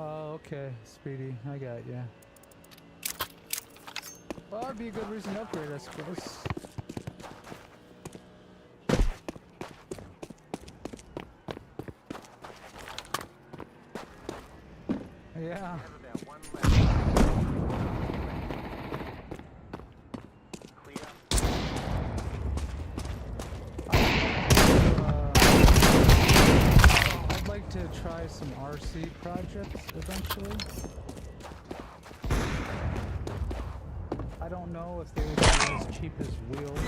Oh, okay, Speedy, I got ya. Well, that'd be a good reason to upgrade, I suppose. Yeah. I'd like to try some RC projects eventually. I don't know if they would be as cheap as wheels.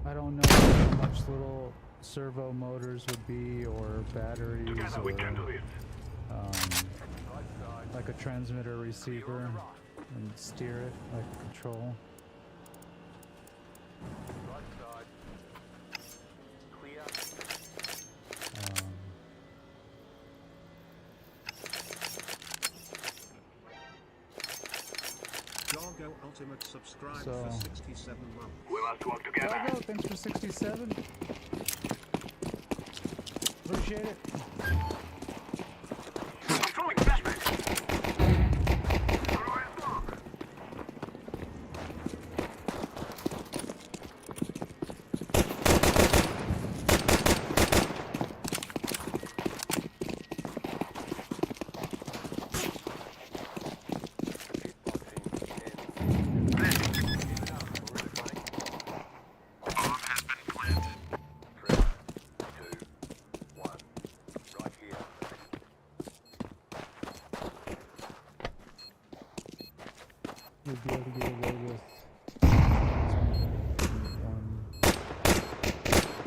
I don't know how much little servo motors would be, or batteries, or like a transmitter receiver and steer it like a control. Doggo Ultimate subscribe So, for 67 months. We must work together. Doggo, thanks for 67. Appreciate it. I'm throwing flashbang. Throwing smoke. We'd be able to get away with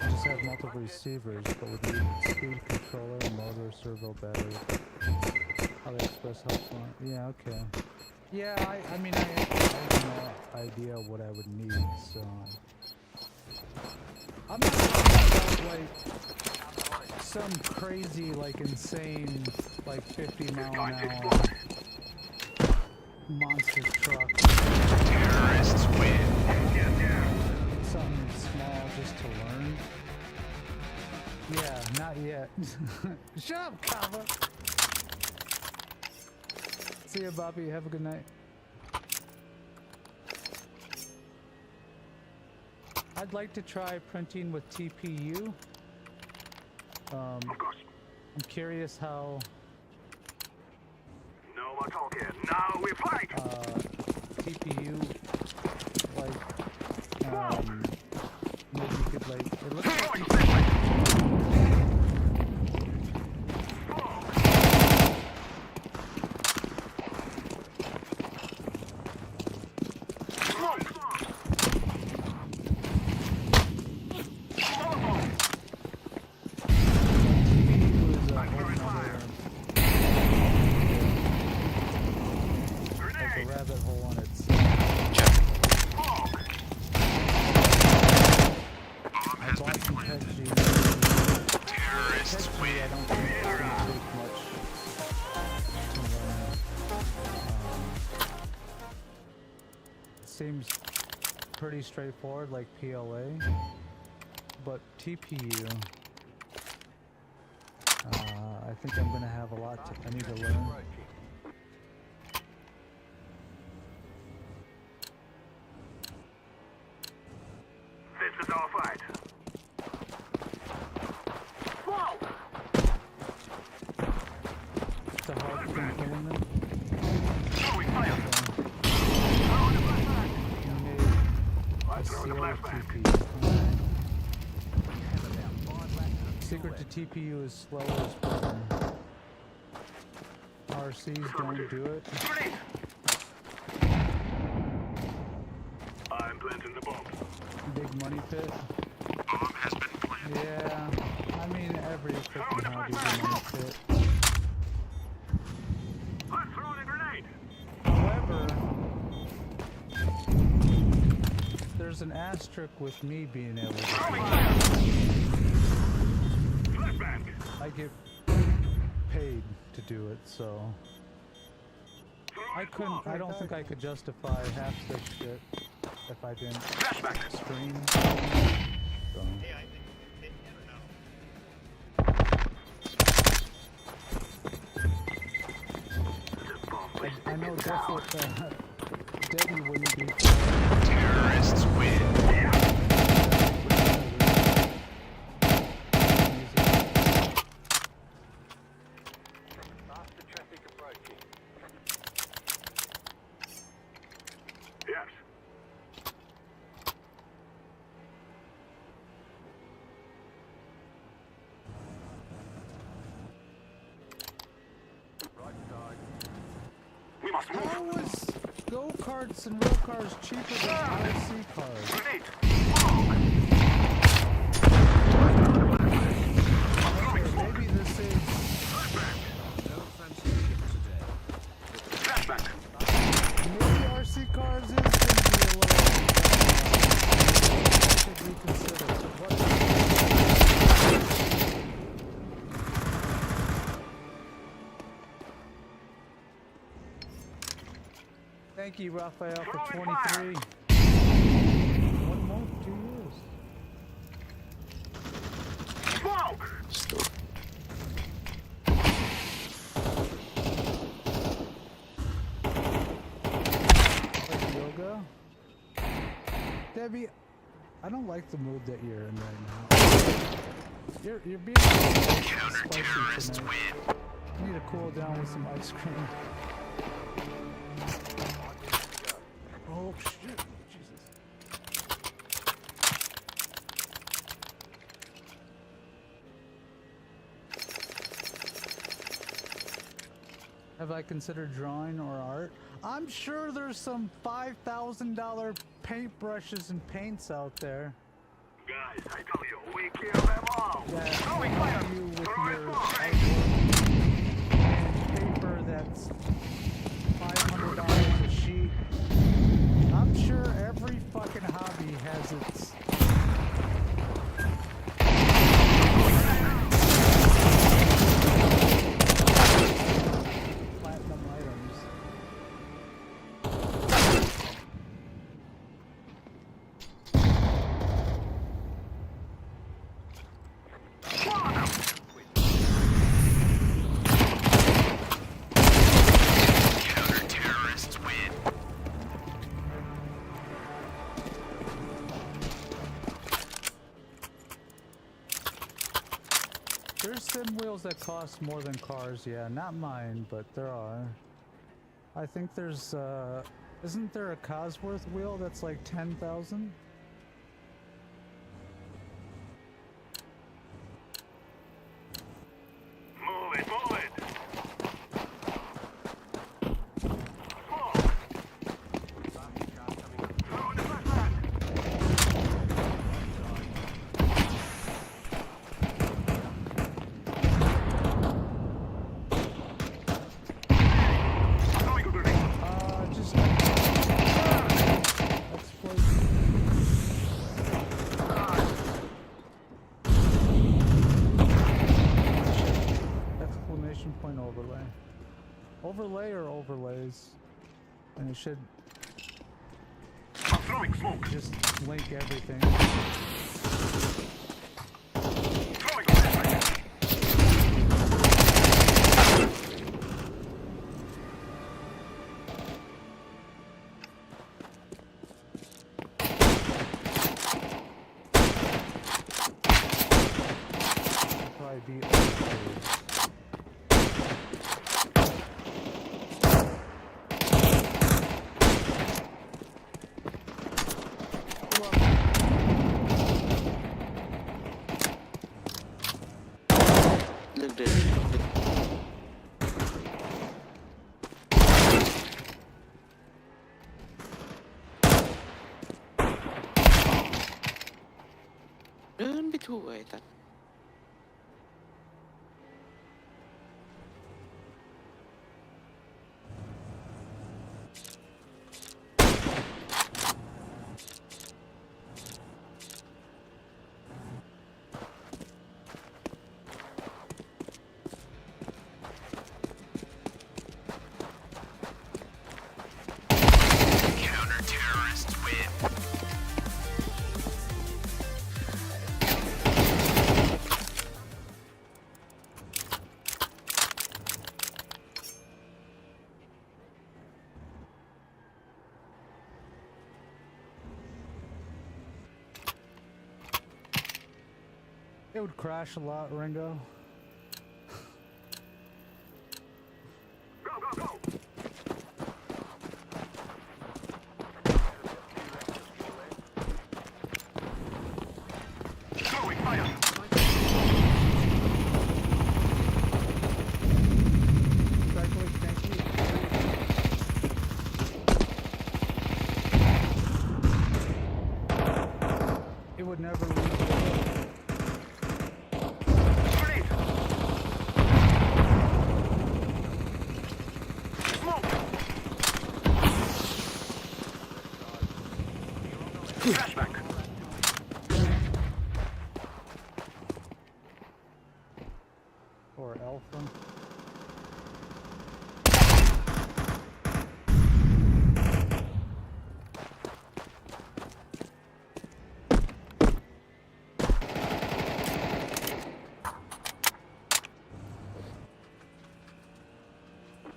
just have multiple receivers, but with the speed controller, motor, servo, battery. How they express health on. Yeah, okay. Yeah, I mean, I have no idea what I would need, so I'm not talking about like some crazy, like insane, like 50-mile-an-hour monster truck. Terrorists win. Something small just to learn. Yeah, not yet. Shut up, Kava. See ya, Bobby. Have a good night. I'd like to try printing with TPU. Of course. I'm curious how No more talking. Now we fight. TPU, like, maybe you could, like, it looks like rabbit hole on its Terrorists win. I don't think it's going to take much to learn. It seems pretty straightforward, like PLA, but TPU, I think I'm going to have a lot I need to learn. This is our fight. Whoa! The hard thing killing them. Throwing fire. Throwing the flashbang. Secret to TPU is slow as burn. RCs don't do it. Grenade. I'm planting the bomb. Big money pit. Bomb has been planted. Yeah, I mean every freaking hobby is a money pit. I'm throwing a grenade. However, there's an asterisk with me being able to. Throwing fire. Flashbang. I get paid to do it, so I don't think I could justify half this shit if I didn't Flashbang. stream. So. Hey, I think you never know. know Debbie wouldn't be. Terrorists win. Faster traffic approaching. Yes. Right side. We must move. How was go-karts and real cars cheaper than RC cars? Grenade. Maybe this is. Don't fancy a trip today. Flashback. Maybe RC cars is going to be a little. Should reconsider. What? Thank you, Raphael, for 23. 1 month, 2 years. Smoke. Stop. Like yoga? Debbie, I don't like the mood that you're in right now. You're being spicy Terrorists tonight. win. You need to cool down with some ice cream. Oh shit! Jesus. Have I considered drawing or art? I'm sure there's some $5,000 paintbrushes and paints out there Guys, I tell you, we kill them all. that Throwing help fire. you with Throwing your smoke. artwork and paper that's $500 a sheet. I'm sure every fucking hobby has its platinum items. Counter-terrorists win. There's sim wheels that cost more than cars, yeah. Not mine, but there are. I think there's, isn't there a Cosworth wheel that's like 10,000? Move it, move it. Smoke. Throwing the flashback. Throwing a grenade. Just exploit. Exclamation point overlay. Overlay or overlays? And it should I'm throwing smoke. just link everything. Throwing a flashback. Probably be overlays. Look there. Ơn bị thua ấy thật. Counter-terrorists win. It would crash a lot, Ringo. Go, go, go! Throwing fire! Cyclic, thank you. It would never leave the Grenade! Smoke! Flashback! or Alpha.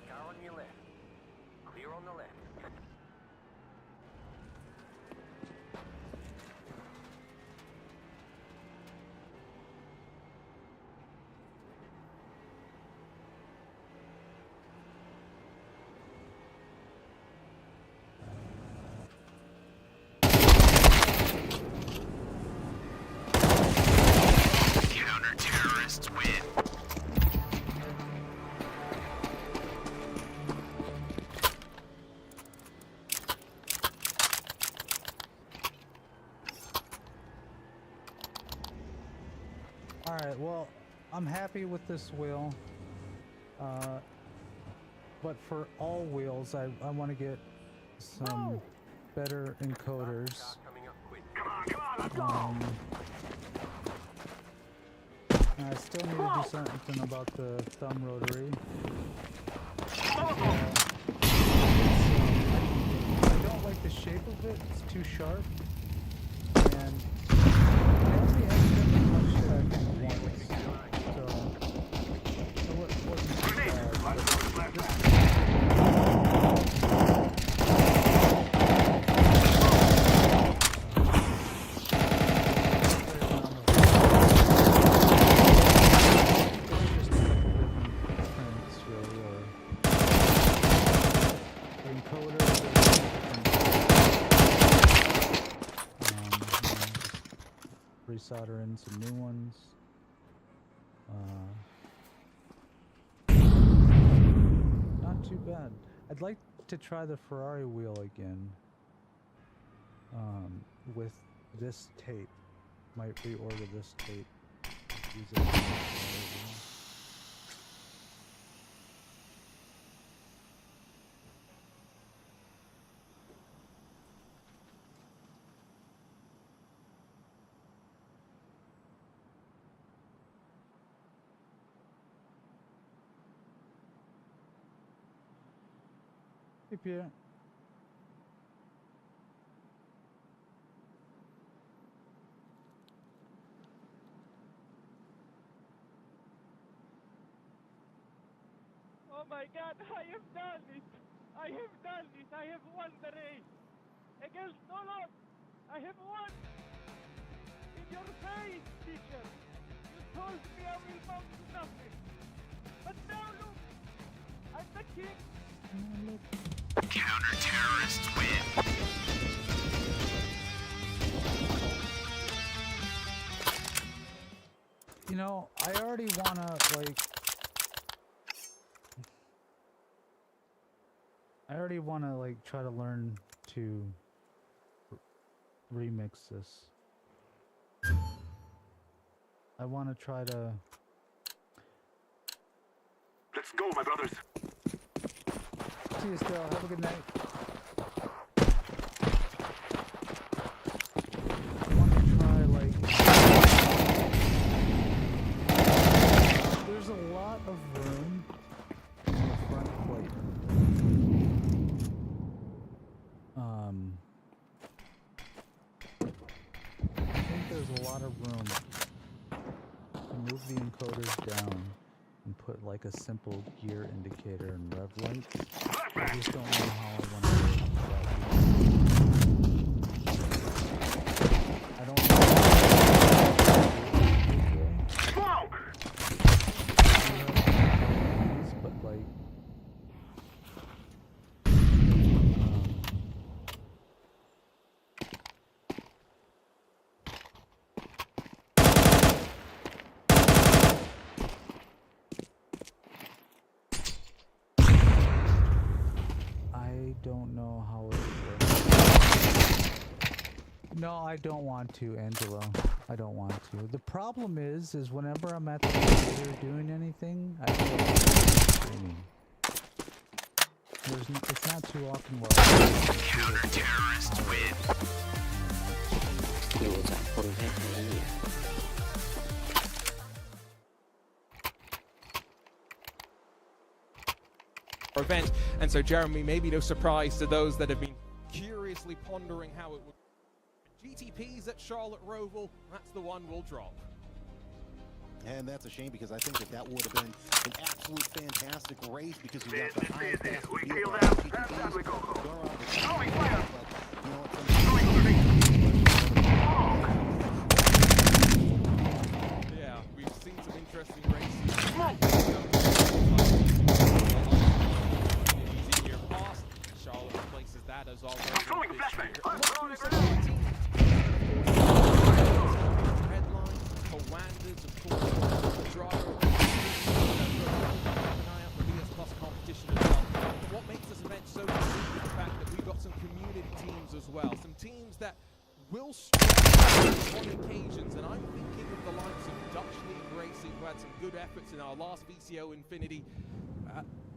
Car on your left. Clear on the left. Counter-terrorists win. Alright, well, I'm happy with this wheel. But for all wheels, I want to get some better encoders. Coming up quick. Come on, let's go! And I still need to do something about the thumb rotary. Molotov! I don't like the shape of it, it's too sharp. And I only accidentally punched it, I think, once. So it wasn't too Grenade! bad. Let's go to flashback. Resolder in some new ones. Not too bad. I'd like to try the Ferrari wheel again. With this tape. Might reorder this tape. Use it as a Ferrari wheel. Hey, Pierre. Oh my God, I have done it! I have done it! I have won the race! Against all odds, I have won! In your face, teacher! You told me I will mount to nothing! But now look! I'm the king! Counter-terrorists win. You know, I already wanna, like... try to learn to remix this. I wanna try to... Let's go, my brothers. See you still. Have a good night. I want to try, like... There's a lot of room in the front plate. I think there's a lot of room to move the encoders down and put like a simple gear indicator and rev lights. I just don't know how I want to do that. I don't know. don't know how it works. No, I don't want to, Angelo. I don't want to. The problem is whenever I'm at the computer doing anything, I feel like screaming. It's not too often where Counter-terrorists win. อยู่จากคนแค่นี้ event. And so, Jeremy, maybe no surprise to those that have been curiously pondering how it would. GTPs at Charlotte Roval, that's the one we'll drop. And that's a shame because I think that would have been an absolute fantastic race because you got the high fast We field kill of them. GTPs. That's we go. Go around the Throwing fire. but, you know what, Yeah, we've seen some interesting races. Easy year past. Charlotte replaces that as already. Throwing flashbang. I'm throwing a Headline, Commanders, of course, driver. Keep an eye out for BS Plus competition as well. But what makes this event so unique is the fact that we've got some community teams as well. Some teams that will strike on occasions, and I'm thinking of the likes of Dutch League Racing, who had some good efforts in our last VCO Infinity.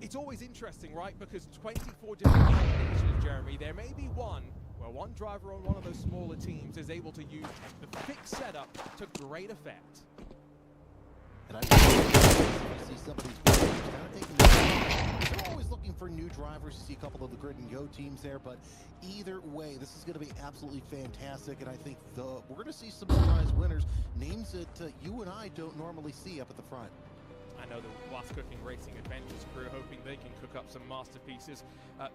It's always interesting, right? Because 24 different combinations, Jeremy. There may be one where one driver on one of those smaller teams is able to use the fixed setup to great effect. and I see some of these players kind of taking they're always looking for new drivers. You see a couple of the grid and go teams there, but either way, this is going to be absolutely fantastic, and I think we're going to see some surprise winners, names that you and I don't normally see up at the front. I know the Was Cooking Racing Adventures crew hoping they can cook up some masterpieces.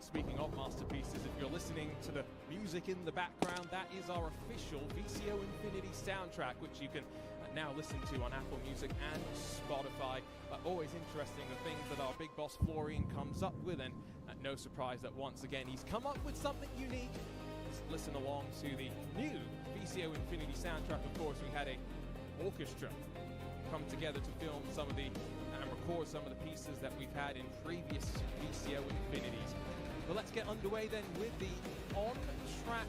Speaking of masterpieces, if you're listening to the music in the background, that is our official VCO Infinity soundtrack, which you can now listen to on Apple Music and Spotify. Always interesting the things that our big boss Florian comes up with, and no surprise that once again he's come up with something unique. Let's listen along to the new VCO Infinity soundtrack. Of course, we had a orchestra come together to film some of the and record some of the pieces that we've had in previous VCO Infinities. But let's get underway then with the on-track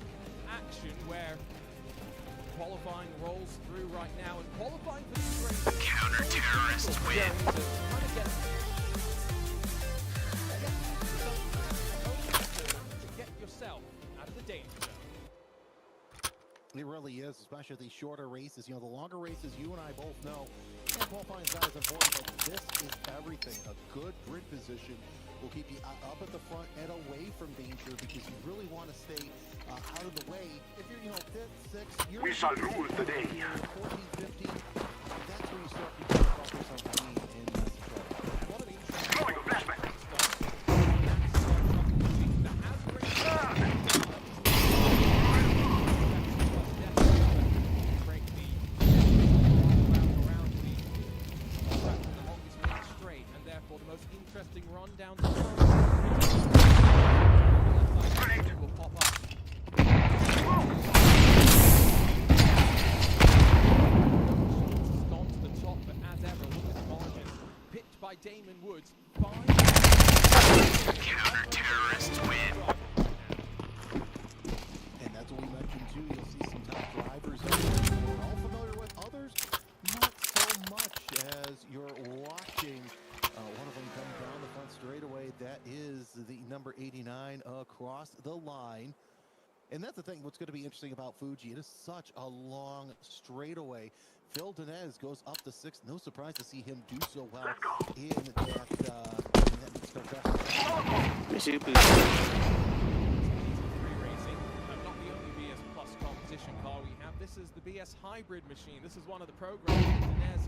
action where qualifying rolls through right now, and qualifying for these races. Counter-terrorists win. To get yourself out of the danger zone. It really is, especially these shorter races. You know, the longer races, you and I both know, and qualifying is not as important, but this is everything. A good grid position will keep you up at the front and away from danger because you really want to stay out of the way. If you're, you know, 5th, 6th, you're... We shall rule the day. 14, 15, that's where you start to focus on speed and control. One of the interesting Throwing a flashbang. The most interesting run down the will pop up. Has gone to the top, but as ever, look at the margin. Picked by Damon Woods. 5. Counter-terrorists win. And that's what we mentioned too. You'll see some top drivers who we're all familiar with. Others, not so much as you're watching. One of them comes down the front straightaway. That is the number 89 across the line. And that's the thing. What's going to be interesting about Fuji, it is such a long straightaway. Phil Dinez goes up to 6th. No surprise to see him do so well in that mid-start. ไม่ชื่อปืน Racing, not the only BS Plus competition car we have. This is the BS Hybrid machine. This is one of the programs that Dinez has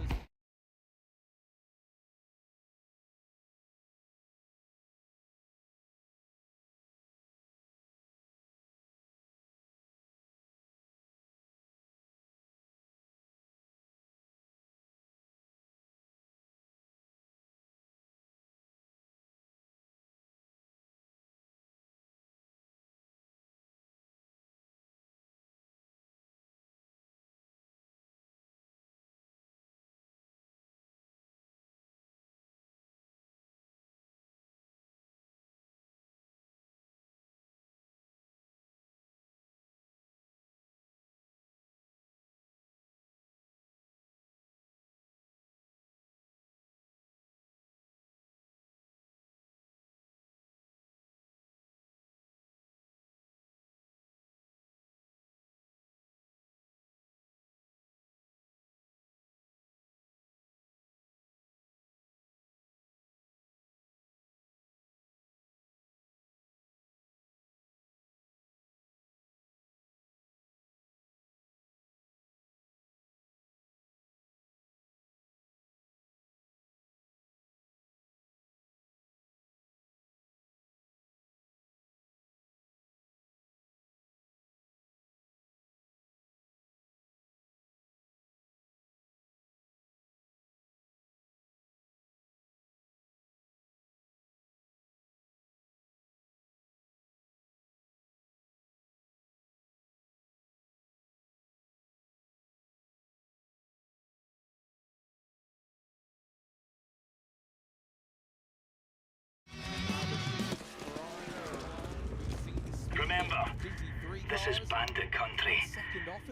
This is bandit country.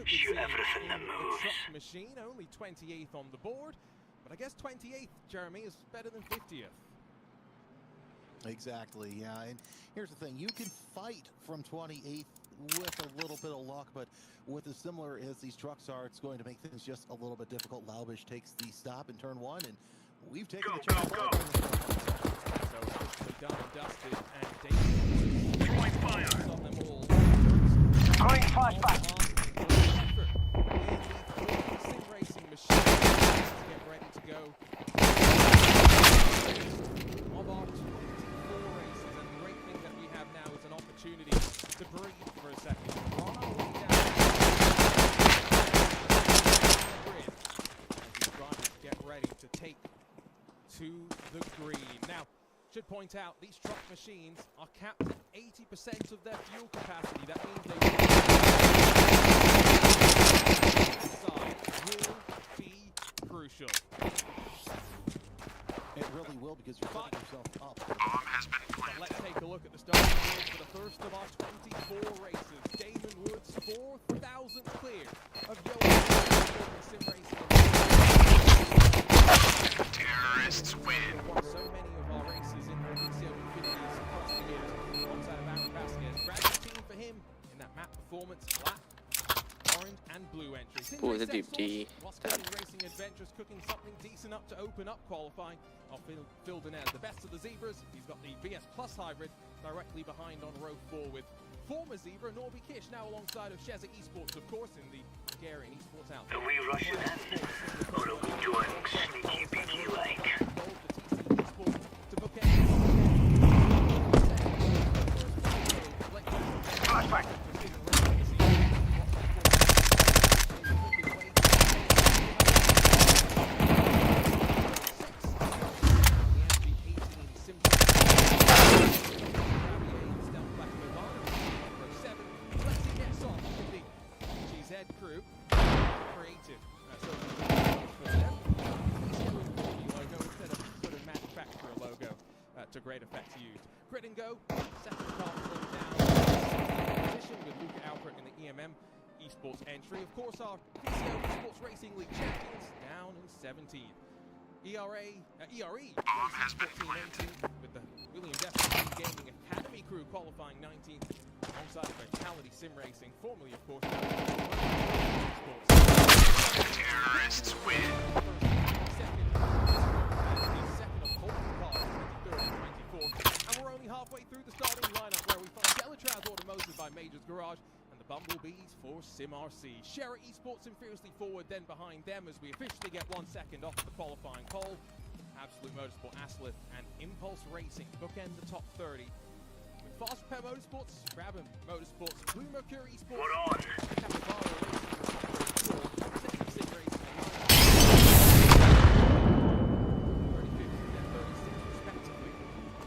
Shoot everything that moves. Truck machine, only 28th on the board. But I guess 28th, Jeremy, is better than 50th. Exactly, yeah. And here's the thing. You can fight from 28th with a little bit of luck, but with as similar as these trucks are, it's going to make things just a little bit difficult. Laubish takes the stop in turn 1, and we've taken the chance. So officially done and dusted, and David Throwing fire. on them all. Throwing flashback. Sim racing machine to get ready to go. Of our 24 races, and the great thing that we have now is an opportunity to breathe for a second. We're on our way down the grid as these drivers get ready to take to the green. Now, should point out, these truck machines are capped at 80% of their fuel capacity. That means they will be crucial. It really will, because you're setting yourself up. Bomb has been But planted. let's take a look at the starting grid for the first of our 24 races. Damon Woods, 4,000 clear of Sim Racing. Terrorists win. Won so many of our races in the VCO Infinities across the years. Alongside of Aaron Vasquez. Bradley's team for him in that map performance. Black, orange, and blue entry. Sim Oh, the Race deep D. Whilst Cooking Racing Adventures cooking something decent up to open up qualifying. Phil Denez, the best of the Zebras. He's got the BS Plus hybrid directly behind on row 4 with former Zebra Norby Kish, now alongside of Sheza Esports, of course, in the Hungarian Esports outfit. Are we rushing in? Or are we doing sneaky beaky like? Flashback. Crew creative for them. Logo instead of sort of manufacturer logo to great effect used. Grid and go, second car slowed down position with Luca Alpert in the EMM Esports entry. Of course, our VCO Esports Racing League champions down in 17th. ERE Bomb has been 14 with the William Jefferson Gaming Academy crew qualifying 19th alongside Vitality Sim Racing, formerly of course Terrorists win. second of Holden cars, 23rd and 24th, and we're only halfway through the starting lineup where we find Delatraz Automotive by Majors Garage and the Bumblebees for SimRC. Shera Esports and Fiercely Forward then behind them as we officially get 1 second off the qualifying pole. Absolute Motorsport, Aslith, and Impulse Racing bookend the top 30. With Fast Repair Motorsports, Brabham Motorsports, Blue Mercury Esports, We're on. Capybara Racing, Sim Racing, and 35th and 36th respectively.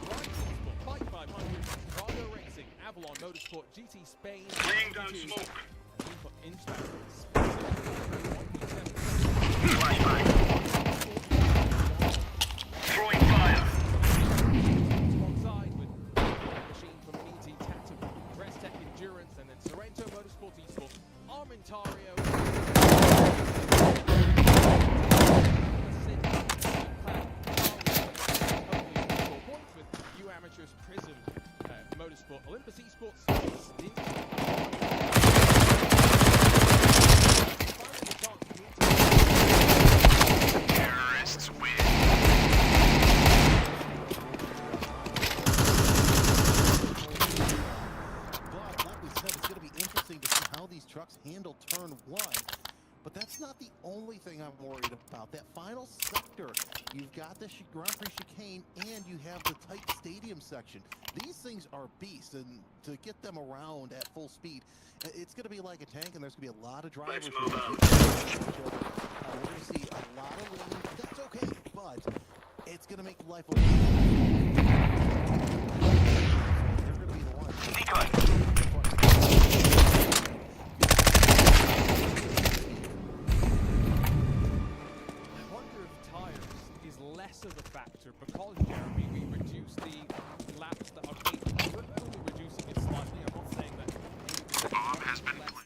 Ryan Motorsport, Bike 500, Prado Racing, Avalon Motorsport, GT Spain, Laying down smoke. Flashback. Throwing fire. Alongside with machine from ET Tatum, Restec Endurance, and then Sorrento Motorsport Esports, Armentario, points with U Amateurs, Prism, Motorsport, Olympus Esports, Terrorists win. But like we said, it's going to be interesting to see how these trucks handle turn 1. But that's not the only thing I'm worried about. That final sector, you've got the Grand Prix chicane and you have the tight stadium section. These things are beasts, and to get them around at full speed, it's going to be like a tank, and there's going to be a lot of drivers. Let's move out. We're going to see a lot of lean. That's okay, but it's going to make life a little They're going to be the ones. I wonder if tires is less of a factor because, Jeremy, we reduced the laps that are capable. We're only reducing it slightly. I'm not saying that. Bomb has been less played.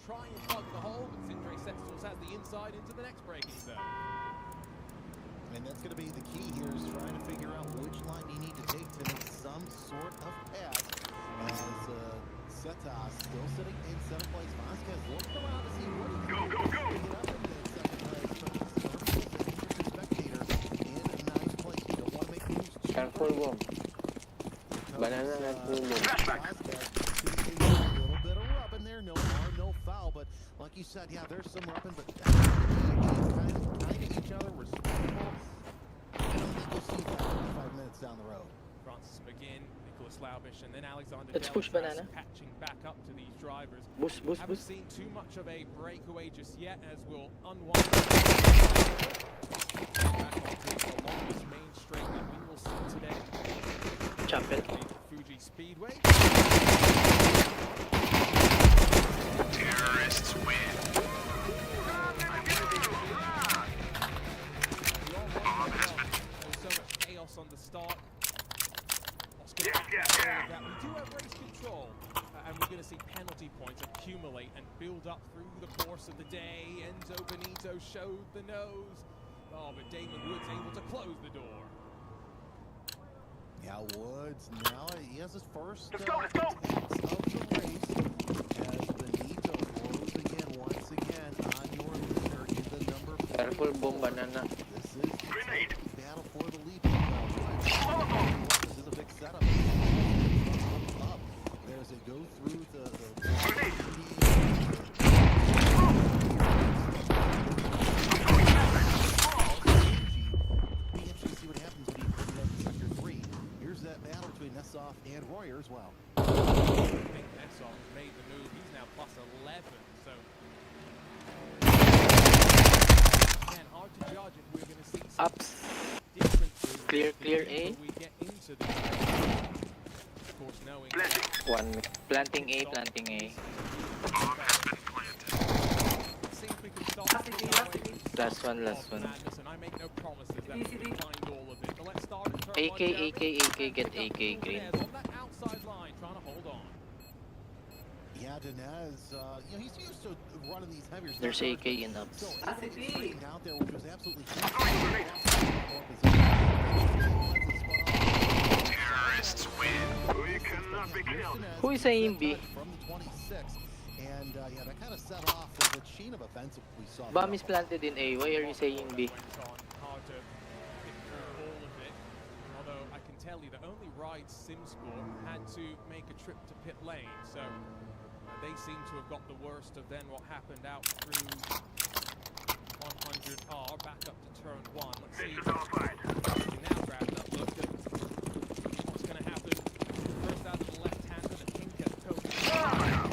try and plug the hole, but Sindre Sextals has the inside into the next braking zone. And that's going to be the key here, is trying to figure out which line you need to take to make some sort of pass. As Setas still sitting in 7th place. Vasquez looking around to see what he can do. Get up into 2nd place. Spectator in 9th place. You don't want to make moves too Careful, early. bomb. Banana and full bomb. Vasquez sees a little bit of rubbing there. No harm, no foul. But like you said, yeah, there's some rubbing, but kind of each other respectful. I don't think you'll see that 5 minutes down the road. Francis McGinn, Nicholas Laubish, and then Alexander Let's push Delatraz Banana. patching back up to these drivers. Boost, boost, Haven't boost. seen too much of a breakaway just yet, as we'll unwind back onto the longest main straight that we will see today. Chapel. The Fuji Speedway. Terrorists win. There's so much chaos on the start. Oscar that we do have race control, and we're going to see penalty points accumulate and build up through the course of the day. Enzo Benito showed the nose. Oh, but Damon Woods able to close the door. Yeah, Woods now he has his first Let's go. of the race as Benito blows again once again on your leader in the number 4. Careful, bomb, banana. This is Grenade. a battle for the lead. This is a big setup. Up. There's a go through the Be interesting to see what happens when he does sector 3. Here's that battle between Nessov and Royer as well. I think Nessov made the move. He's now plus 11, so again, hard to judge if we're going to see some Ups. differences. Clear, clear A. When we get into the of course, knowing One. Planting A, planting A. see if we can stop the Last one, last one. madness, and I make no promises that we can find all of it. But let's start in turn AK, one, Jeremy. AK, get AK green. On that outside line, trying to hold on. Yeah, Dinez, you know, he's used to running these heavier There's stuff. AK in ups. So, straightened out there, which was absolutely Terrorists win. We cannot be killed. Who is saying B? From the 26, and yeah, that kind of set off the chain of events we saw. Bomb is planted in A. Why are you saying B? Hard to pick through all of it. Although I can tell you that only Ride SimSport had to make a trip to pit lane, so they seem to have got the worst of then what happened out through 100R back up to turn 1. Let's see. This is our fight. We now grab that look at what's going to happen. First out of the left-hander, the Tinker Token.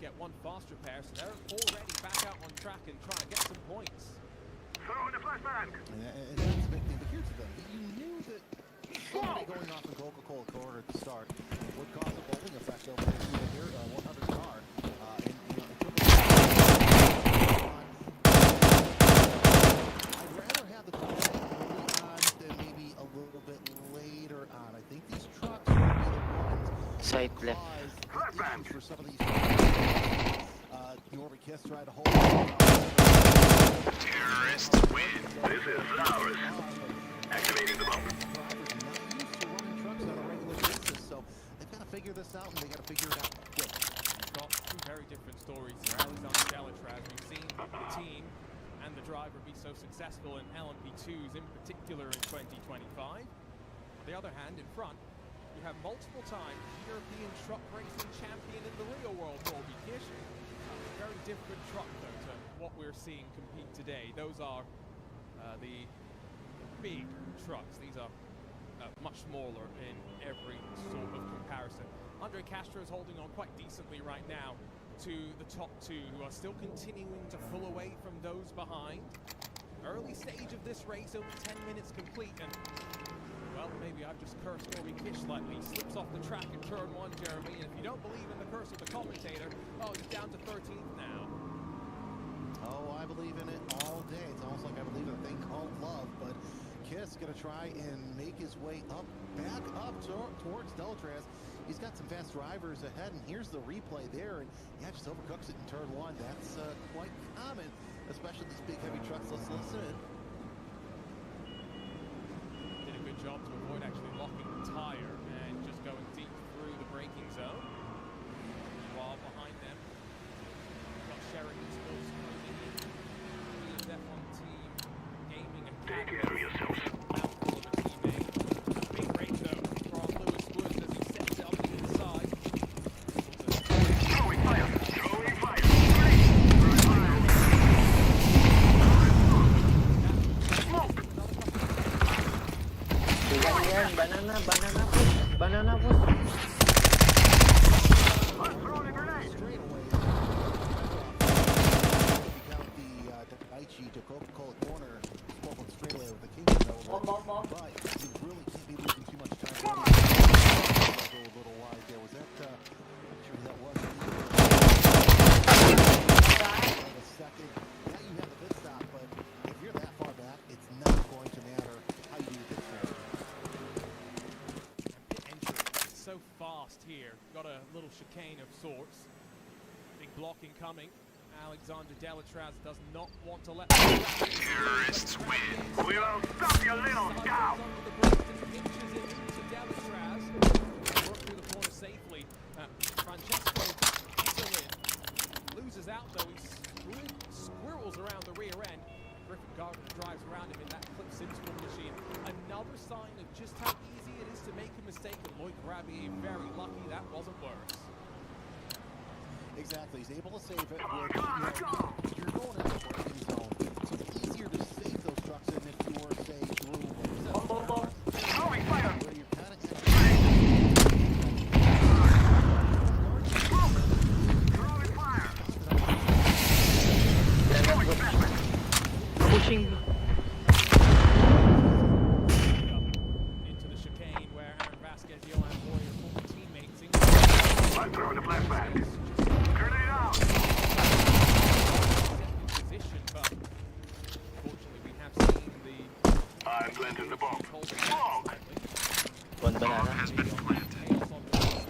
Get one fast repair, so they're already back out on track and trying to get some points. Throw in the flashbang. And that's the big thing. But here's the thing: you knew that somebody going off in Coca-Cola corner to start would cause a bowling effect over here, 100 car. And you know, it took I'd rather have the car early on than maybe a little bit later on. I think these trucks will be the ones Side left. issues for some of these. Norby Kiss tried to hold. Terrorists win. This is ours. Activating the bomb. Drivers are not used to running trucks on a regular basis, so they've got to figure this out, and they got to figure it out quick. Got two very different stories here. Alexander Delatraz, we've seen the team and the driver be so successful in LMP2s in particular in 2025. On the other hand, in front, you have multiple-time European truck racing champion in the real world, Norby Kish. Very different truck, though, to what we're seeing compete today. Those are the big trucks. These are much smaller in every sort of comparison. Andre Castro is holding on quite decently right now to the top two, who are still continuing to pull away from those behind. Early stage of this race, only 10 minutes complete, and well, well, maybe I've just cursed Corby Kish slightly. Slips off the track in turn 1, Jeremy, and if you don't believe in the curse of the commentator, oh, he's down to 13th now. Oh, I believe in it all day. It's almost like I believe in a thing called love, but Kiss gonna try and make his way up, back up towards Deltraz. He's got some fast drivers ahead, and here's the replay there, and yeah, just overcooks it in turn 1. That's quite common, especially these big heavy trucks. Let's listen in. Did a good job to avoid actually locking the tire and just going deep through the braking zone. While behind them, got Sheridan still screaming in. The F1 team gaming and Take care of yourselves. mouthful of a teammate. A big race though from Lewis Woods as he sets up the inside. Throwing fire! Throwing fire! Yan, banana push. Banana push. Throwing a grenade! Straight away. If you count the Daichi to Coca-Cola corner, spoken straight away with the King development. But you really can't be losing too much time. Go a little wide there. Was that, I'm sure that was. A second. Now you have the pit stop, but if you're that far back, it's not going to matter how you do your pit stop. Pit entry is so fast here. Got a little chicane of sorts. Big blocking coming. Alexander Delatraz does not want to let Terrorists win. We will stop you, little cow! Inches into Delatraz. Work through the corner safely. Francesco Isolin loses out though. He squirrels around the rear end. Griffin Gardner drives around him in that Clips Instrument machine. Another sign of just how easy it is to make a mistake. And Lloyd Grabier very lucky that wasn't worse. Exactly, he's able to save it. With, you're going out of the braking zone, so it's easier to save those trucks than if you were, say, through Throwing fire! where you're kind of Throwing fire! Pushing. Into the chicane where Aaron Vasquez, Johan Warrior, former teammates. I'm throwing a flashback. Grenade out! Position, but unfortunately we have seen the I'm planting the bomb. Smoke! One banana. Has been planted. Chaos on the start.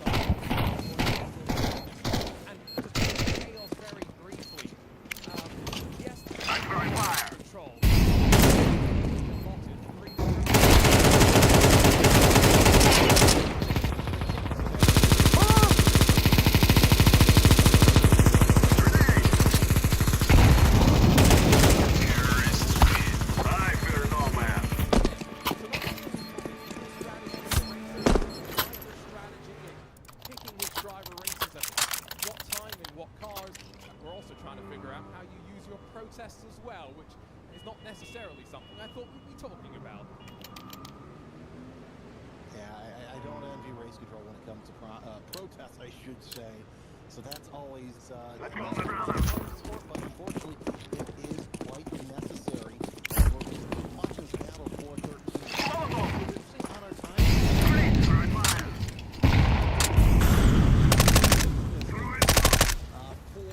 And just chaos very briefly. Yes, I'm throwing fire! control. Terrorists win. I fear no man. Picking which driver races at what time in what cars. We're also trying to figure out how you use your protests as well, which is not necessarily something I thought we'd be talking about. Yeah, I don't envy race control when it comes to protests, I should say. So that's always Let's move it, brother. sport, but unfortunately, it is quite necessary. We're watching this battle for 13. On our time. Throwing fire! Throwing For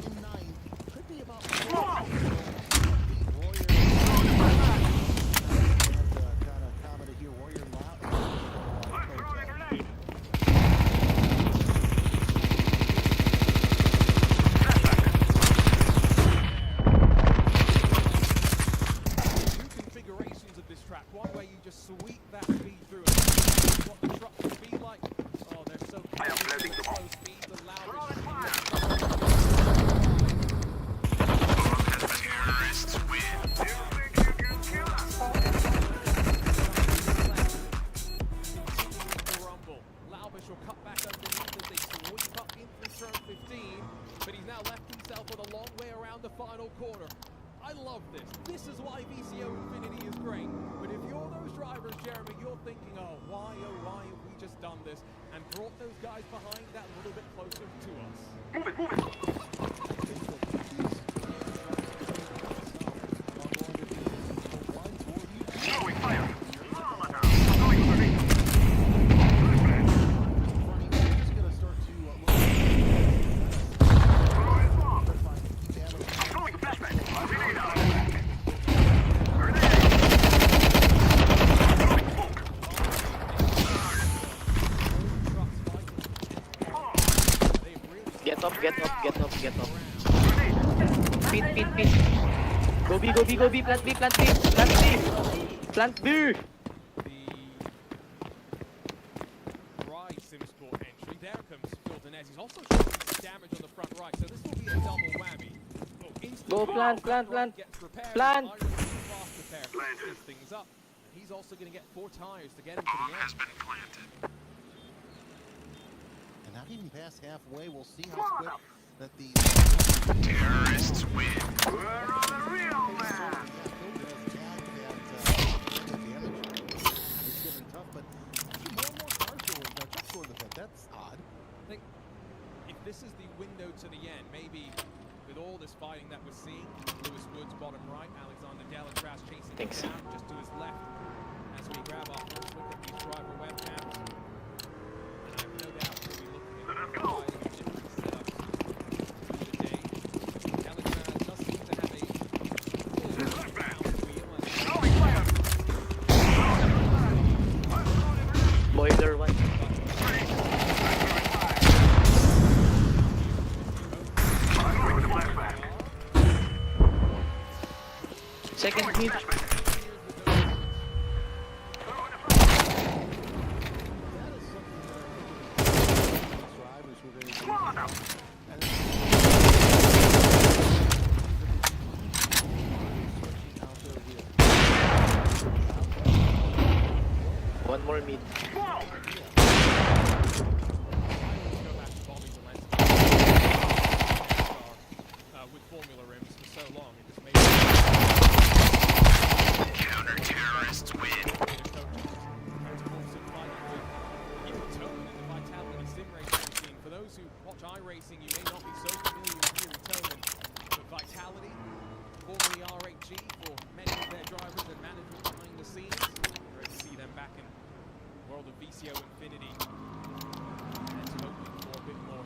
in 9, could be about Whoa! Warrior. And kind of commented here, Warrior I'm throwing a grenade! Two configurations of this track. One where you just sweep that speed through it. What the truck would be like. Oh, they're so I am planting the bomb. slow speeds and loud. Throwing fire! Terrorists win. You think you can kill us? The rumble. Laubish will cut back underneath as they sweep up in through turn 15, but he's now left himself with a long way around the final corner. I love this. This is why VCO Infinity is great. But if you're those drivers, Jeremy, you're thinking, oh, why have we just done this and brought those guys behind that little bit closer to us? Move it, move it! Throwing fire! Throwing fire! get off. Pit. Go B, plant B. Plant B! The right Simsport entry. There comes Filtonez. He's also showing some damage on the front right, so this will be a double whammy. Go plant. Gets prepared. Plant. Irish is fast prepared to speed things up. And he's also going to get 4 tires to get him to Bomb the has end. been planted. And not even past halfway, we'll see how quick that the Terrorists win. We're on the real map. It's getting tough, but more and more cars going just toward the pit. That's odd. I think if this is the window to the end, maybe with all this fighting that we're seeing, Lewis Woods bottom right, Alexander Delatras chasing him Thanks. down just to his left as we grab our first look at these driver webcams. And I have no doubt we'll be looking at providing a different setup through the day. Delatras does seem to have a full round wheel and Boiler 1. Second mid. Drivers were going to switching out their wheel. One more mid. with Formula rims for so long, it just made Counter-terrorists win. For those who watch iRacing, you may not be so familiar with Yuri Toman, but Vitality, formerly R8G, for many of their drivers and management behind the scenes. Great to see them back in the world of VCO Infinity. And hoping for a bit more.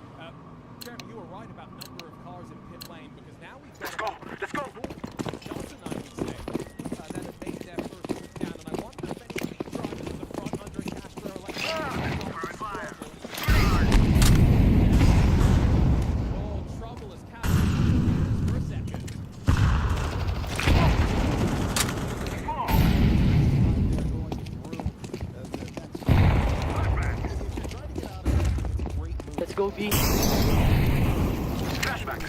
Jeremy, you were right about number of cars in pit lane, because now we've got Let's go. dozen, I would say, that have made their first move down. And I wonder if any of these drivers in the front under Castro are like, oh, trouble as Castro for a second. Let's go B. Flashback.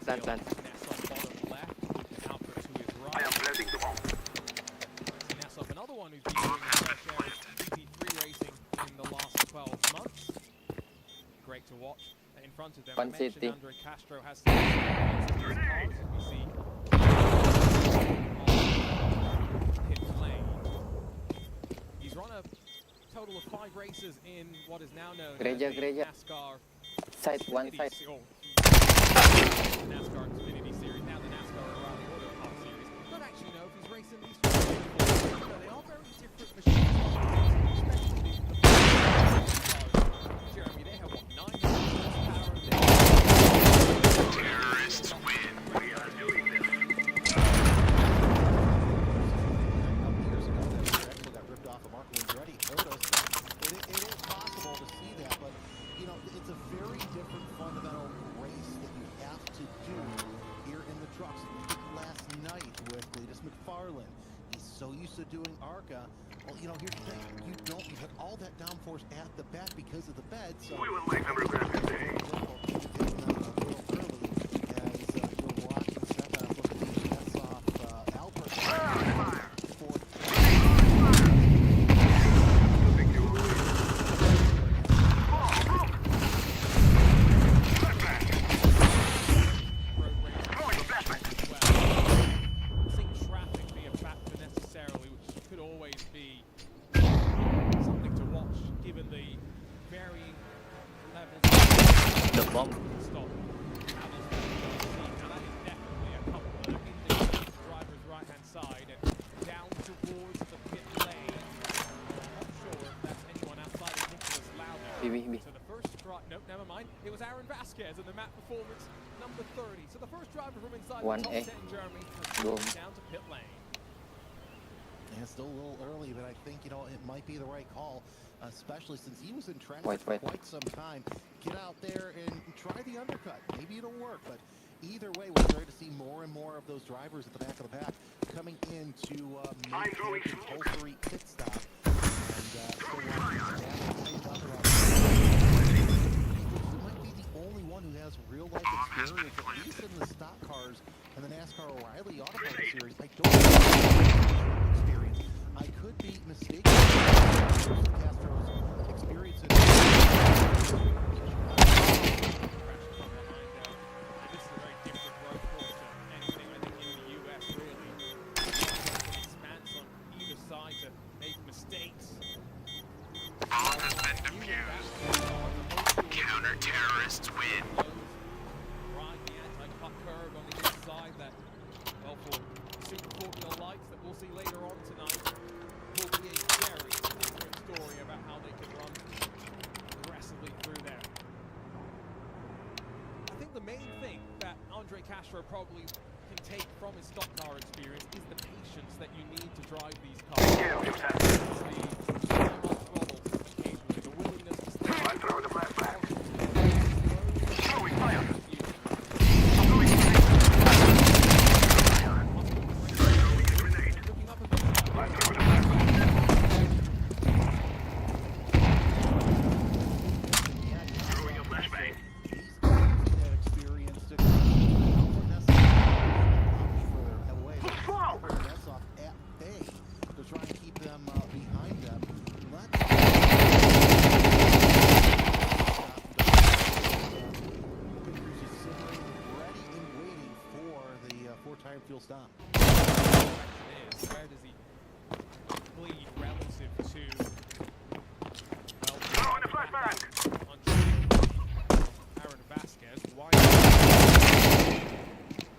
Plant. Ness on bottom left, Alpha to his I right. am planting the bomb. Ness up another one who's been doing his fair share of GT3 racing in the last 12 months. Great to watch. In front of them, I Fun mentioned City. Andre Castro has some cars, as we see on pit lane. He's run a total of 5 races in what is now known as the Greja. NASCAR Side, one Xfinity side. NASCAR Xfinity Series, now the NASCAR Rally Auto Cup Series. Don't actually know if he's racing these two before, but they are very different machines, especially the cars. Jeremy, they have what, 9 horsepower? Terrorists win. We are doing this. Years ago, that actually got ripped off of Mark Andretti. It is possible to see that, but you know, it's a very different fundamental race that you have to do here in the trucks. Last night with Cletus McFarland, he's so used to doing ARCA. Well, you know, here's the thing: you have all that downforce at the back because of the bed. So We will make them regret this day. Seeing traffic be a factor necessarily, which could always be something to watch given the varying levels. The never mind. It was Aaron Vasquez in the map performance number 30. So the first driver from inside One the top A. 10, Jeremy, Go. has down to pit lane. And it's still a little early, but I think, you know, it might be the right call, especially since he was in transit Wait. for quite some time. Get out there and try the undercut. Maybe it'll work, but either way, we're starting to see more and more of those drivers at the back of the pack coming in to make their compulsory pit stop. And still might be the only one who has real-life experience, at least in the stock cars and the NASCAR O'Reilly Automotive Series. I don't have experience. I could be mistaken. Castro's experience in Crashing from behind there. This is a very different road course to anything I think in the US really. Expanse on either side to make mistakes. Bomb has been defused. Counter-terrorists win. Right, the anti-cut curve on the inside that, well, for Super Formula lights that we'll see later on tonight, will be a very different story about how they can run aggressively through there. I think the main thing that Andre Castro probably can take from his stock car experience is the patience that you need to drive these cars. It's the time on throttle occasionally, the willingness to stay. I'm throwing the flashback. Throwing fire. Fuel stop. Where does he bleed relative to? Well, Throwing the flashback. Aaron Vasquez wide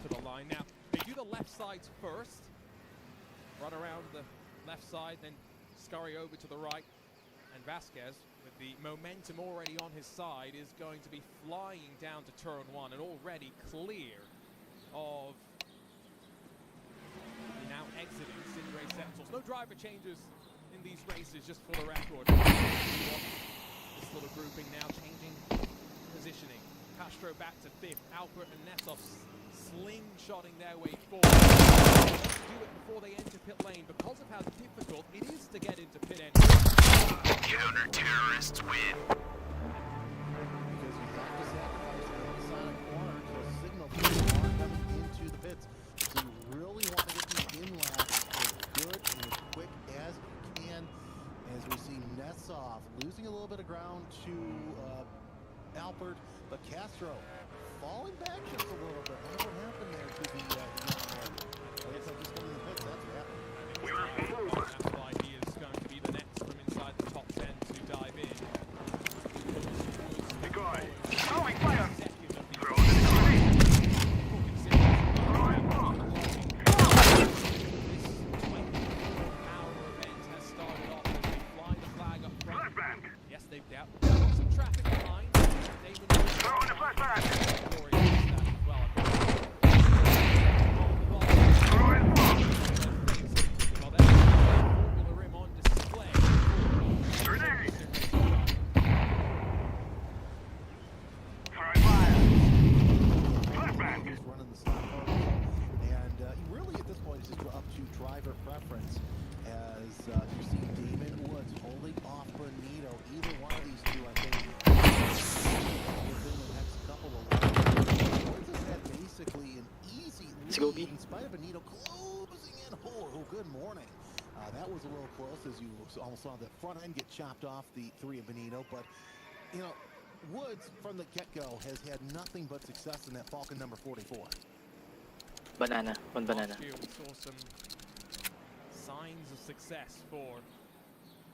to the line. Now they do the left sides first, run around the left side, then scurry over to the right. And Vasquez, with the momentum already on his side, is going to be flying down to turn one and already clear of now exiting Sid Race Centrals. No driver changes in these races, just for the record. This little grouping now changing positioning. Castro back to fifth. Alpert and Netov slingshotting their way forward. Let's do it before they enter pit lane because of how difficult it is to get into pit entry. Counter-terrorists win. Because you have to sacrifice the side of corner to signal people are coming into the pits. So you really want to get these in laps as good and as quick as you can. As we see Nessov losing a little bit of ground to Alpert, but Castro falling back just a little bit. I wonder what happened there to the young man. I guess I just come in the pits, that's what happened. That's why he is going to be the next from inside the top 10 to dive in. Decoy. Throwing fire. Second of the Throwing the some traffic behind. Throwing the flashback. Throwing Formula Rim on display. grenade. Throwing fire. Flashback. He's running the stop car. And really at this point it's just up to driver preference. As you see Damon Woods holding off Bonito. Either one of these two, I think, within the next couple of laps. Woods has had basically an easy lead in spite of Bonito closing in. Oh, good morning. That was a little close as you almost saw the front end get chopped off the three of Bonito. But, you know, Woods from the get-go has had nothing but success in that Falcon number 44. Banana. One banana. Last year we saw some signs of success for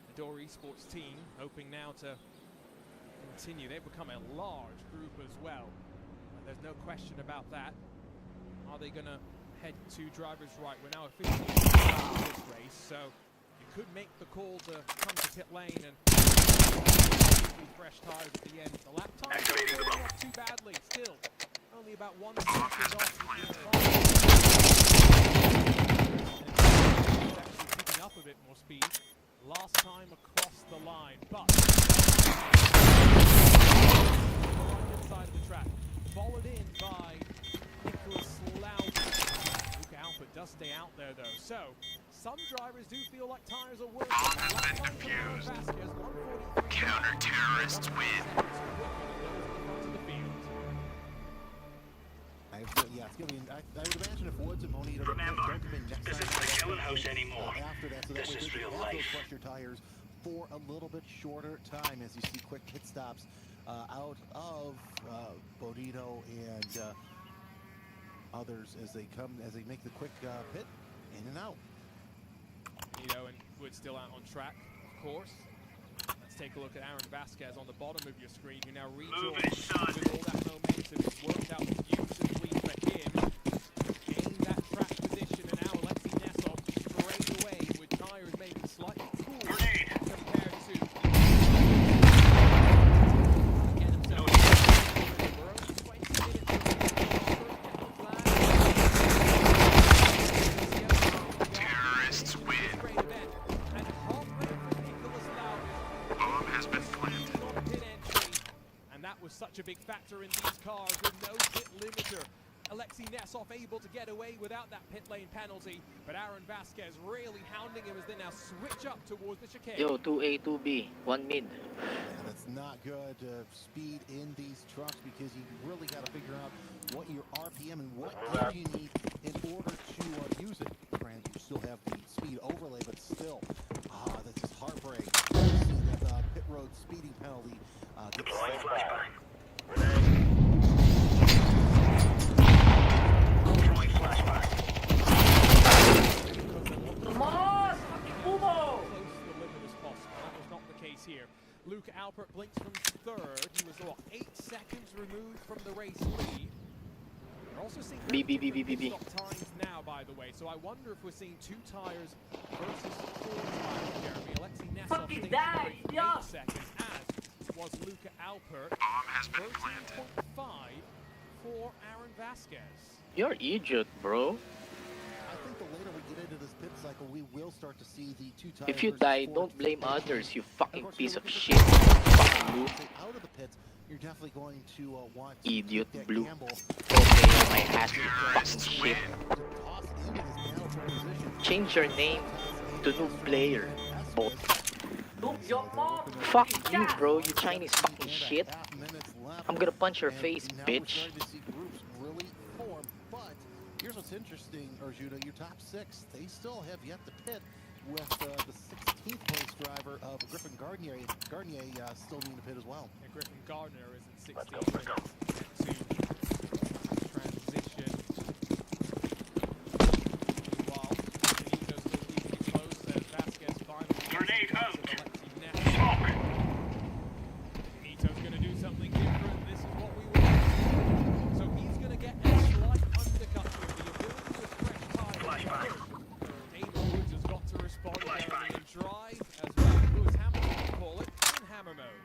the Door Esports team, hoping now to continue. They've become a large group as well. There's no question about that. Are they going to head to drivers right? We're now officially in this race, so you could make the call to come to pit lane and relatively fresh tires at the end. The lap time is not too badly still. Only about 1 second off. He's actually picking up a bit more speed. Last time across the line, but inside of the track, followed in by Nicholas Loudon. Luke Alpert does stay out there though, so some drivers do feel like tires are worth it. Bomb has been defused. Counter-terrorists win. Yeah, it's gonna be. I would imagine if Woods and Bonito Remember, don't come in next this time, isn't a killing house anymore. After that, so that This way is they can real have life. those pressure tires for a little bit shorter time, as you see quick pit stops out of Bonito and others as they make the quick pit in and out. Bonito and Wood still out on track, of course. Let's take a look at Aaron Vasquez on the bottom of your screen, who now rejoins it, son. with all that momentum. It's worked out beautifully for him. Gained that track position, and now Alexei Nesov straight away with tires maybe slightly cool Grenade. compared to get himself. We're only 20 minutes Terrorists win. great event. And hot rate for Nicholas Loudon. Bomb has been planted. Pit entry, and that was such a big factor in these cars with no pit limiter. Alexei Nesov able to get away without that pit lane penalty, but Aaron Vasquez really hounding him as they now switch up towards the chicane. Yo, 2A, 2B, 1 mid. And that's not good speed in these trucks, because you really got to figure out what your RPM and what gear you need in order to use it. Granted, you still have the speed overlay, but still, that's just heartbreak. You see that pit road speeding penalty gets Deploying flashbang. Throwing flashbang. Close to the limit as possible. That was not the case here. Luke Alpert blinks from third. He was, 8 seconds removed from the race lead. We're also seeing B. stop times now, by the way. So I wonder if we're seeing 2 tires versus 4 tires, Jeremy. Alexei Nesov staying for 8 seconds, as was Luca Alpert. Bomb has been planted. 13.5 for Aaron Vasquez. You're idiot, bro. I think the later we get into this pit cycle, we will start to see the 2 tires. If you versus die, 4 don't blame penalty. others, you And fucking course, piece if of you shit. look at Fucking blue. out of the pits, you're definitely going to want to Idiot take that blue. gamble Okay, my ass, you fucking shit. to toss into this battle transition. Change your name to noob player, bot. Fuck you, bro, you Chinese fucking shit. I'm gonna punch your face, bitch. But here's what's interesting, Arjuna, your top 6, they still have yet to pit with the 16th place driver of Griffin Gardner. Gardner still needing to pit as well. And Griffin Gardner is in 16 Let's go, let's go. minutes to transition. Meanwhile, Benito still keeping it close as Vasquez finally Grenade out. Alexei Smoke. Benito's going to do something different. This is what we want. So he's going to get a slight undercut with the ability to fresh tires. Flashbang. Damon Woods has got to respond Flashbang. and drive as well. Lewis Hamilton would call it in hammer mode.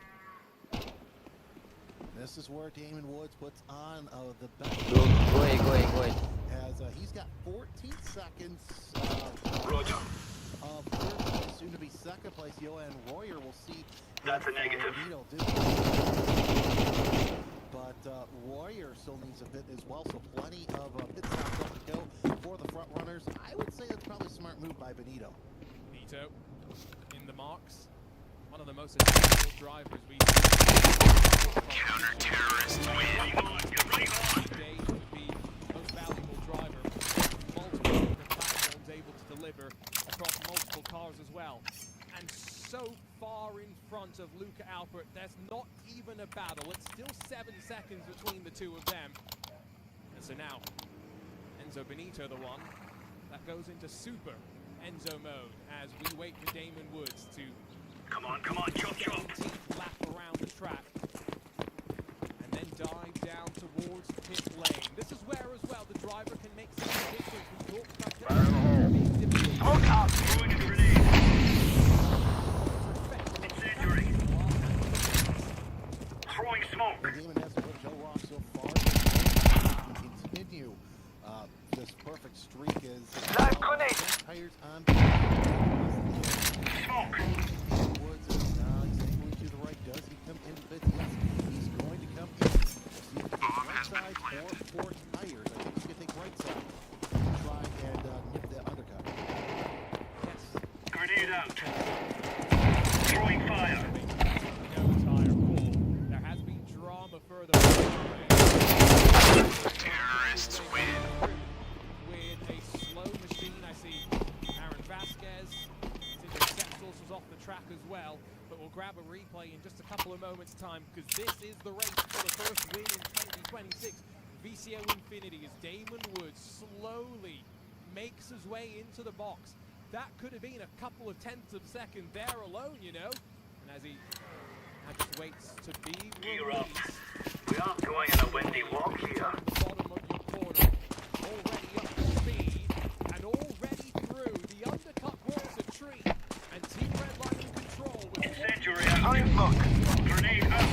This is where Damon Woods puts on the best. Go ahead. As he's got 14 seconds Roger. of third place, soon to be second place. Johan Royer will see. That's a negative. Benito did. But Royer still needs a bit as well, so plenty of pit stops left to go for the front runners. I would say that's probably a smart move by Benito. Benito in the marks. One of the most adaptable drivers we've seen. Counter-terrorists win. Today would be most valuable driver. Multiple different platforms able to deliver across multiple cars as well. And so far in front of Luca Alpert, there's not even a battle. It's still 7 seconds between the two of them. And so now, Enzo Benito, the one that goes into super Enzo mode as we wait for Damon Woods to Come on, chop, chop. 17th lap around the track. And then dive down towards pit lane. This is where as well the driver can make some difference. We talked about that being difficult. Smoke out. Throwing a grenade. Incendiary. this perfect streak is Live grenade. tires on Smoke. Woods is he's angling to the right. Does he come in with? Yes, he's going to come in. See if he takes right side or four tires. I think he can take right side. Try and nip that undercut. Yes. Grenade out. Throwing fire. There has been drama further. Terrorists win. With a slow machine, I see Aaron Vasquez. Sepsals was off the track as well, but we'll grab a replay in just a couple of moments' time because this is the race for the first win in 2026. VCO Infinity as Damon Woods slowly makes his way into the box. That could have been a couple of tenths of a second there alone, you know. And as he just waits to be Gear up. released. We aren't going on a windy walk here. The bottom of your corner, already up to speed, and already through. The undercut walks a tree, and Team Redline in control with Incendiary Throwing out. smoke. Grenade out.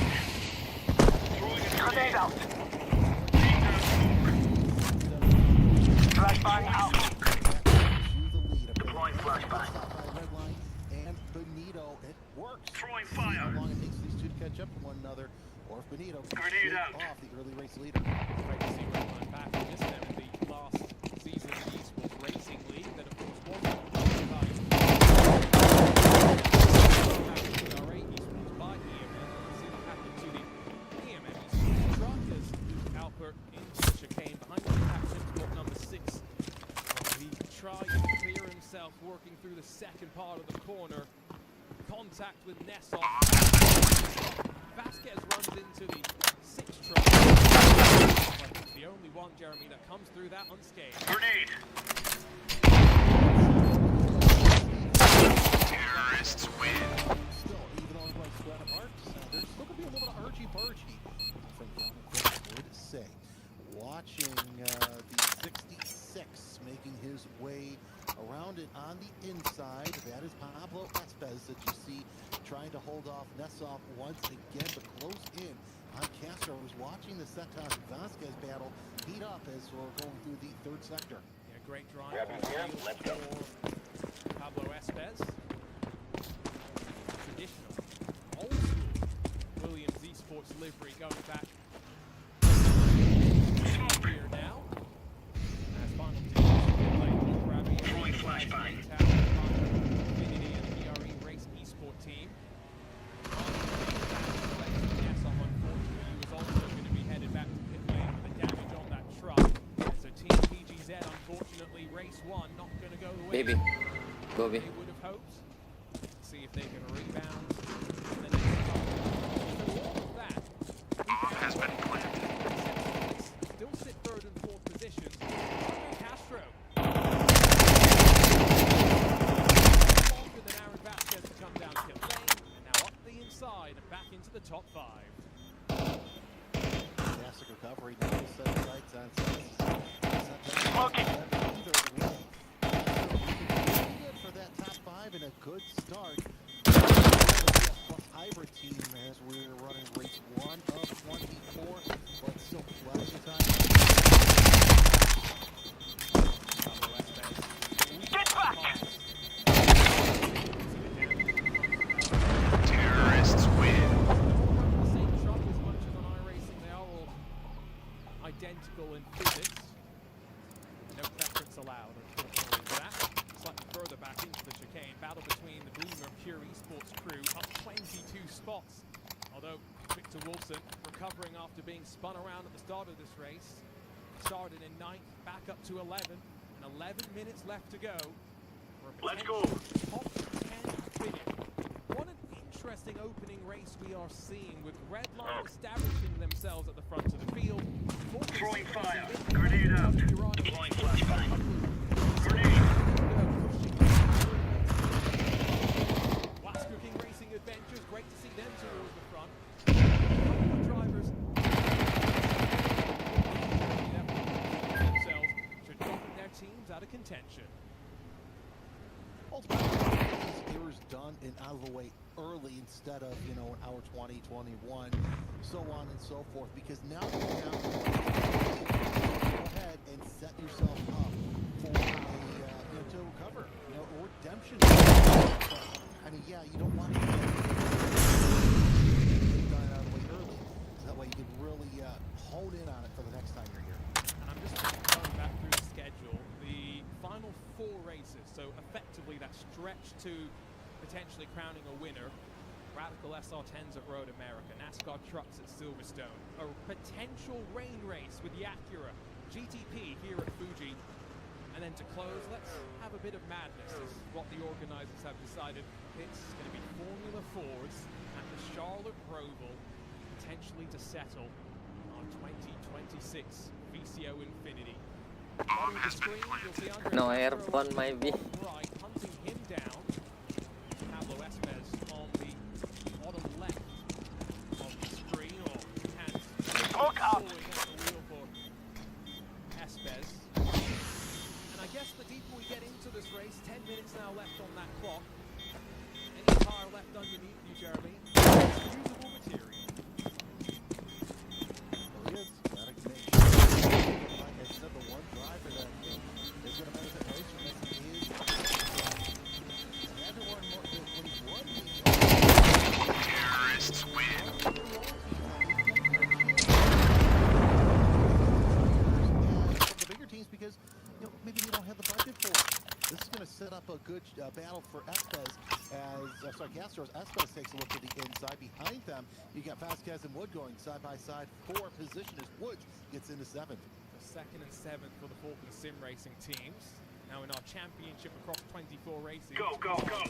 Throwing a Grenade out. Laying down smoke. Flashbang out. To the lead. Deploying flashbang. Stop by Redline and Benito. It works. Throwing See fire. how long it takes these two to catch up to one another, or if Benito can Grenade shake out. off the early race leader. Great to see Redline back. We missed them in the last season of the Esports Racing League. That, of course, was our Esports by EMM. Let's see what happened to the EMM Esports truck as Alpert into the chicane behind the captain, spot number 6. He tried to clear himself, working through the second part of the corner. Contact with Nessov. Vasquez runs into the 6 truck. I think it's the only one, Jeremy, that comes through that unscathed. Grenade. Terrorists win. Still, even though everyone's spread apart, there's still going to be a little bit of argy-bargy, from Chris would say. Watching the 66 making his way around it on the inside. That is Pablo Espez that you see trying to hold off Nessov once again, but close in on Castro. Was watching the Setas Vasquez battle heat up as we're going through the third sector. Yeah, great drive. Grab him here. Let's go. For Pablo Espez. Traditional, old school Williams Esports livery going back here now. As final Throwing flashbang. Infinity and the ERE Race Esport team. Nessov, unfortunately, was also going to be headed back to pit lane with the damage on that truck. So Team PGZ, unfortunately, race 1 not going to go the way Baby. Go, they B. would have hoped. See if they can rebound. And then all of that. Bomb has been planted. Still sit third and fourth positions. Castro. Longer than Aaron Vasquez to come down pit lane, and now up the inside and back into the top 5. Fantastic recovery. Now he'll set his sights on Smoking. good for that top 5 and a good start. Plus hybrid team as we're running race 1 of 24, but still plenty of time. Get back. Terrorists win. The same truck as much as on iRacing, they are all identical in physics. No preference allowed, unfortunately, for that. Slightly further back into the chicane. Battle between the Boomer Pure Esports crew, up 22 spots. Although Victor Wilson, recovering after being spun around at the start of this race, started in 9th, back up to 11, and 11 minutes left to go. For a Let's go. Top 10 finish. What an interesting opening race we are seeing, with Redline establishing themselves at the front of the field. Throwing fire. Grenade out. Deploying flashbang. Grenade. Last Cooking Racing Adventures, great to see them towards the front. Drivers themselves to dropping their teams out of contention. Ultimately, these errors done and out of the way early instead of, an hour 20, 21, so on and so forth, because now you have to go ahead and set yourself up you don't want to get it done out of the way early. So that way you can really hone in on it for the next time you're here. And I'm just going back through the schedule. The final 4 races, so effectively that stretch to potentially crowning a winner. Radical SR10s at Road America, NASCAR trucks at Silverstone, a potential rain race with the Acura, GTP here at Fuji, and then to close, let's have a bit of madness. This is what the organizers have decided. It's going to be Formula 4s at the Charlotte Roval, potentially to settle on 2026 VCO Infinity. Bomb has been planted. No aircon, maybe. Right, hunting him down. Pablo Espes on the bottom left of the screen, or hands Look up. pulling at the wheel for Espes. And I guess the deeper we get into this race, 10 minutes now left on that clock. Any tire left underneath you, Jeremy, usable material. Well, he is. Gotta make sure. Like I said, the one driver that is going to benefit most from this is everyone when he's won these. Terrorists win. The bigger teams, because maybe they don't have the budget for it. This is going to set up a good battle for Espes as Castro's Espes takes a look to the inside. Behind them, you got Vasquez and Wood going side by side for position as Woods gets into 7th. The 2nd and 7th for the Falcon Sim Racing teams. Now in our championship across 24 races, Go, go, go.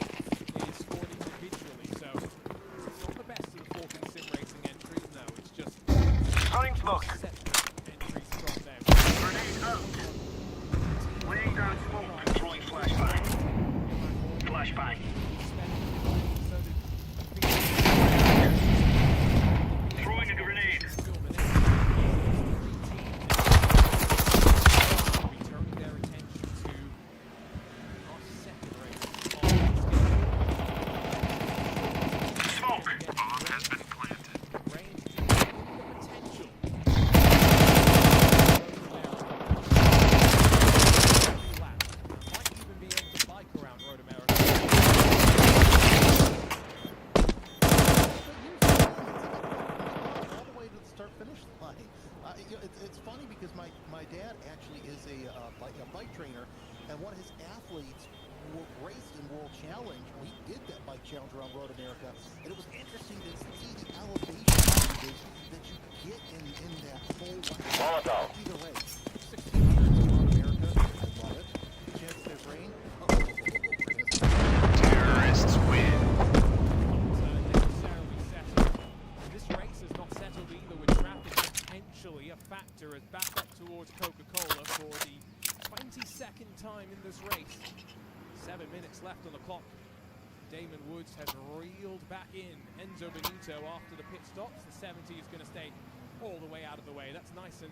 is scored individually. So it's not the best of the Falcon Sim Racing entries. No, it's just Throwing smoke. set entries from them. Grenade out. Laying down smoke and throwing flashbang. Flashbang. Throwing a grenade. Turning their attention to our second race. Smoke. Bomb has been planted. Range the potential. Might even be able to bike around Road America. All the way to the start-finish line. It's funny because my dad actually is a bike trainer, and one of his athletes raced in World Challenge. We did that bike challenge around Road America, and it was interesting to see the elevation changes that you get in that whole ride. Either way, 1600 Road America, I love it. Chance their brain. Terrorists win. Necessarily settled. This race is not settled either, with traffic potentially a factor as back up towards Coca-Cola for the 22nd time in this race. 7 minutes left on the clock. Damon Woods has reeled back in Enzo Benito after the pit stops. The 70 is going to stay all the way out of the way. That's nice and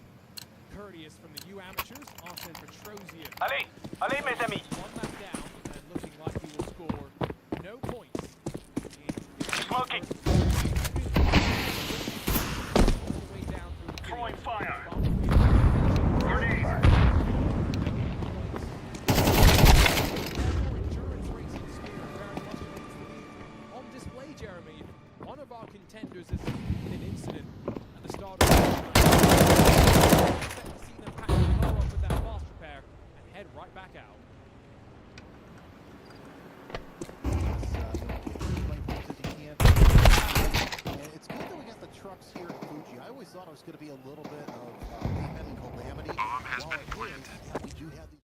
courteous from the U amateurs. Arsen Petrosian. Allez, allez mes amis. One lap down and looking like he will score no points. Smoking. All the way down through the Throwing fire. Grenade. Grenade. On display, Jeremy. One of our contenders is in an incident at the start of the expect to see them pack the car up with that fast repair and head right back out. It's good that we got the trucks here at Fuji. I always thought it was going to be a little bit of mayhem and calamity. Bomb has While been it is, planted. yeah, we do have the